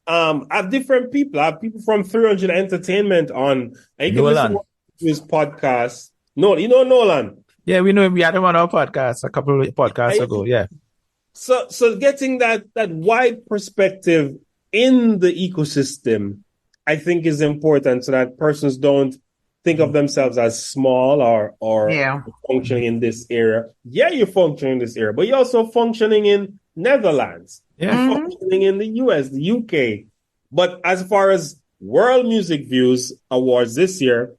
I have different people. I have people from 300 Entertainment on. And you can listen to his podcast. No, you know Nolan. Yeah, we know him. We had him on our podcast a couple of podcasts ago. Yeah. So getting that wide perspective in the ecosystem, I think, is important so that persons don't think of themselves as small or Yeah. functioning in this area. Yeah, you're functioning in this area, but you're also functioning in Netherlands. Yeah. You're functioning in the US, the UK. But as far as World Music Views Awards this year,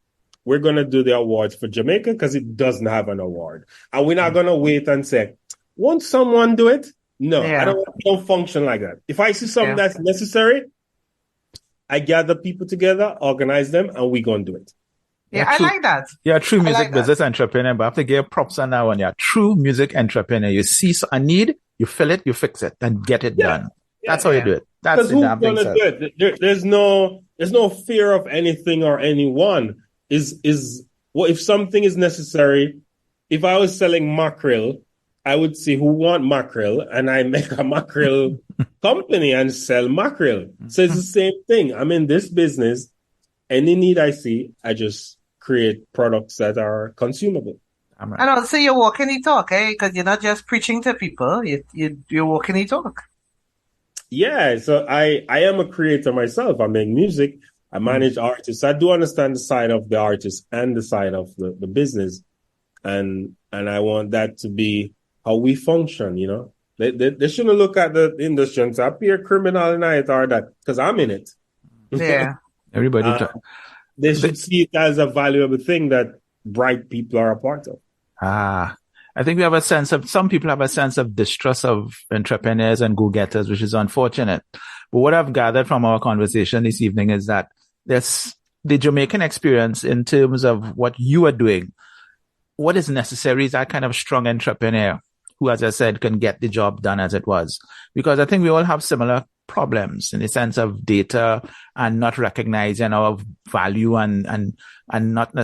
we're going to do the awards for Jamaica because it doesn't have an award. And we're not going to wait and say, won't someone do it? No, Yeah. I don't function like that. If I see something that's necessary, I gather people together, organize them, and we're going to do it. Yeah, I like that. You're a true I music like that. business entrepreneur, but I have to give props on that one. You're a true music entrepreneur. You see a need, you fill it, you fix it, and get it done. That's how you do it. That's Because the who's damn thing. going to do it? There's no fear of anything or anyone. Well, if something is necessary, if I was selling mackerel, I would see who want mackerel, and I make a mackerel company and sell mackerel. So it's the same thing. I'm in this business. Any need I see, I just create products that are consumable. And also you're walking the talk, because you're not just preaching to people, you're walking the talk. Yeah, so I am a creator myself. I make music. I manage artists. I do understand the side of the artist and the side of the business. And I want that to be how we function, you know. They shouldn't look at the industry and say, I appear criminal in it or that, because I'm in it. Yeah. Everybody. They should see it as a valuable thing that bright people are a part of. I think we have some people have a sense of distrust of entrepreneurs and go-getters, which is unfortunate. But what I've gathered from our conversation this evening is that there's the Jamaican experience in terms of what you are doing. What is necessary is that kind of strong entrepreneur who, as I said, can get the job done as it was. Because I think we all have similar problems in the sense of data and not recognizing our value and not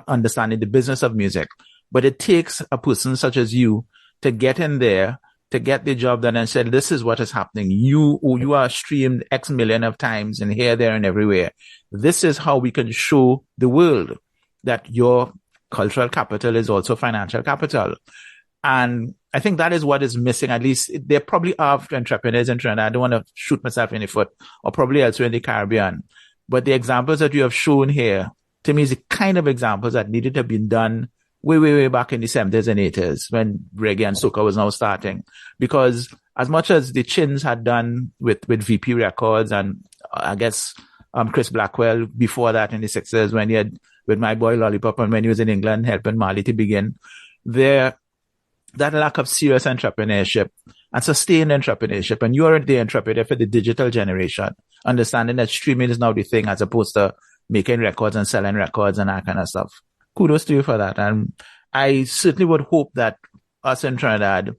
understanding the business of music. But it takes a person such as you to get in there, to get the job done and say, this is what is happening. You are streamed X million of times and here, there, and everywhere. This is how we can show the world that your cultural capital is also financial capital. And I think that is what is missing. At least there probably are entrepreneurs in Trinidad. I don't want to shoot myself in the foot, or probably elsewhere in the Caribbean. But the examples that you have shown here, to me, is the kind of examples that needed to have been done way back in the 70s and 80s when reggae and soca was now starting. Because as much as the Chins had done with VP Records and I guess Chris Blackwell before that in the 60s when he had with My Boy Lollipop and when he was in England helping Marley to begin, that lack of serious entrepreneurship and sustained entrepreneurship, and you're the entrepreneur for the digital generation, understanding that streaming is now the thing as opposed to making records and selling records and that kind of stuff. Kudos to you for that. And I certainly would hope that us in Trinidad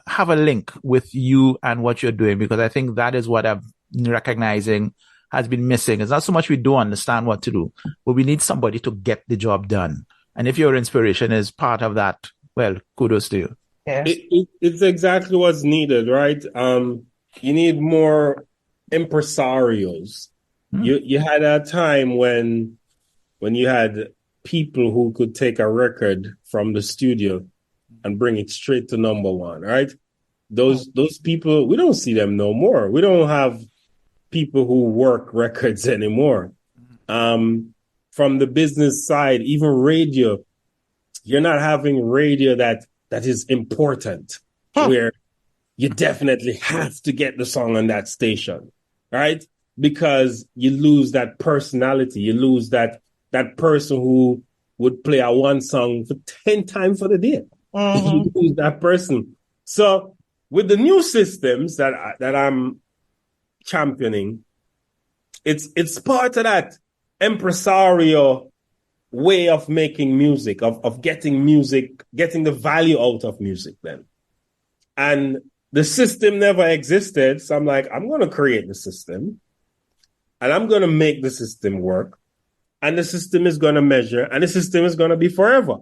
have a link with you and what you're doing, because I think that is what I'm recognizing has been missing. It's not so much we don't understand what to do, but we need somebody to get the job done. And if your inspiration is part of that, well, kudos to you. Yeah. It's exactly what's needed, right? You need more impresarios. You had a time when you had people who could take a record from the studio and bring it straight to number one, right? Those people, we don't see them no more. We don't have people who work records anymore. From the business side, even radio, you're not having radio that is important, where you definitely have to get the song on that station, right? Because you lose that personality. You lose that person who would play a one song for 10 times for the day. You lose that person. So with the new systems that I'm championing, it's part of that impresario way of making music, of getting music, getting the value out of music then. And the system never existed. So I'm like, I'm going to create the system and I'm going to make the system work. And the system is going to measure and the system is going to be forever.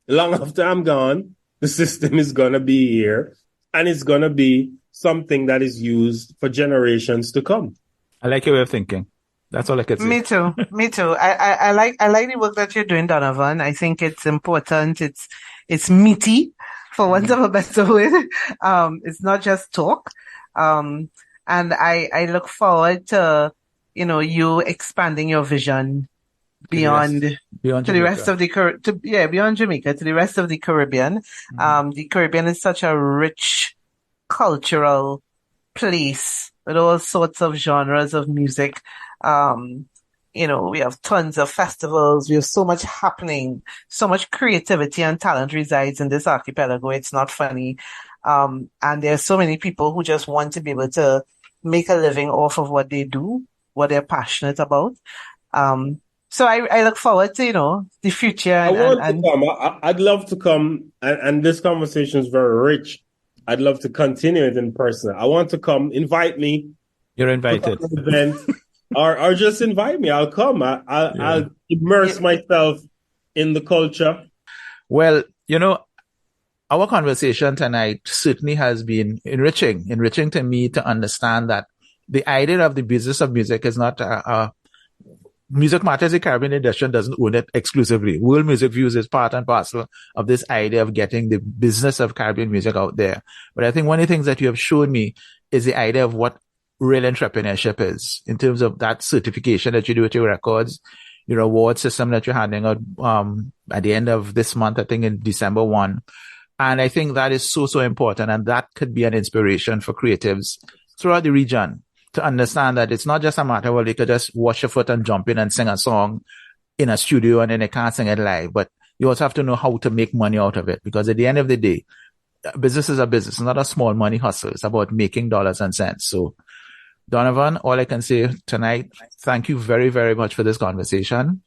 Long after I'm gone, the system is going to be here and it's going to be something that is used for generations to come. I like your way of thinking. That's all I can say. Me too. I like the work that you're doing, Donovan. I think it's important. It's meaty, for want of a better word. It's not just talk. And I look forward to, you expanding your vision beyond beyond to the rest of the beyond Jamaica to the rest of the Caribbean. The Caribbean is such a rich cultural place with all sorts of genres of music. We have tons of festivals. We have so much happening, so much creativity and talent resides in this archipelago. It's not funny. And there's so many people who just want to be able to make a living off of what they do, what they're passionate about. So I look forward to, the future. I'd love to come, and this conversation is very rich. I'd love to continue it in person. I want to come. Invite me. You're invited. To the event, or just invite me. I'll come. I'll immerse myself in the culture. Well, our conversation tonight certainly has been enriching to me to understand that the idea of the business of music is not Music Matters, the Caribbean edition doesn't own it exclusively. World Music Views is part and parcel of this idea of getting the business of Caribbean music out there. But I think one of the things that you have shown me is the idea of what real entrepreneurship is in terms of that certification that you do with your records, your award system that you're handing out at the end of this month, I think in December 1. And I think that is so, so important. And that could be an inspiration for creatives throughout the region to understand that it's not just a matter where they could just wash your foot and jump in and sing a song in a studio and then they can't sing it live. But you also have to know how to make money out of it, because at the end of the day, business is a business. It's not a small money hustle. It's about making dollars and cents. So Donovan, all I can say tonight, thank you very, very much for this conversation.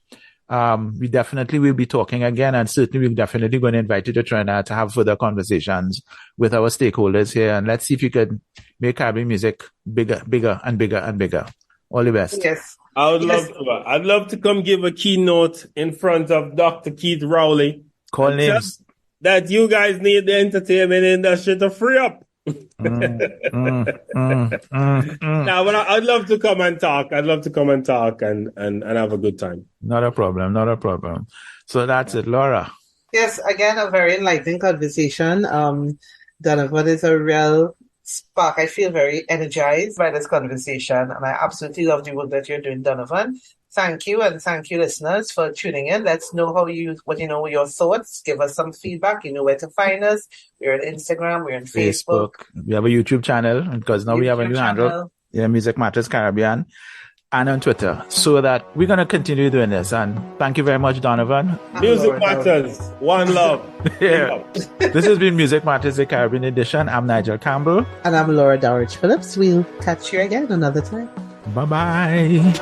We definitely will be talking again, and certainly we're definitely going to invite you to Trinidad to have further conversations with our stakeholders here. And let's see if you could make Caribbean music bigger and bigger and bigger. All the best. Yes. I'd love to come give a keynote in front of Dr. Keith Rowley. Call names. That you guys need the entertainment industry to free up. Now, but I'd love to come and talk. I'd love to come and talk and have a good time. Not a problem. So that's it, Laura. Yes, again, a very enlightening conversation. Donovan is a real spark. I feel very energized by this conversation, and I absolutely love the work that you're doing, Donovan. Thank you, and thank you, listeners, for tuning in. Let's know your thoughts. Give us some feedback. You know where to find us. We're on Instagram. We're on Facebook. We have a YouTube channel, because now we have a new handle. Music Matters Caribbean, and on Twitter. So that we're going to continue doing this. And thank you very much, Donovan. Music Matters. One love. Yeah. This has been Music Matters, the Caribbean edition. I'm Nigel Campbell. And I'm Laura Dowridge Phillips. We'll catch you again another time. Bye-bye.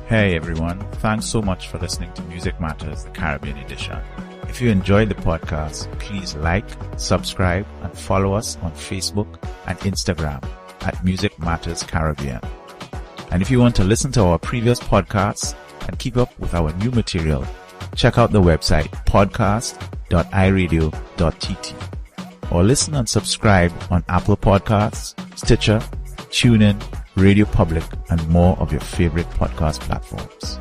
Hey everyone, thanks so much for listening to Music Matters, the Caribbean edition. If you enjoyed the podcast, please like, subscribe, and follow us on Facebook and Instagram at Music Matters Caribbean. And if you want to listen to our previous podcasts and keep up with our new material, check out the website podcast.iradio.tt or listen and subscribe on Apple Podcasts, Stitcher, TuneIn, Radio Public, and more of your favorite podcast platforms.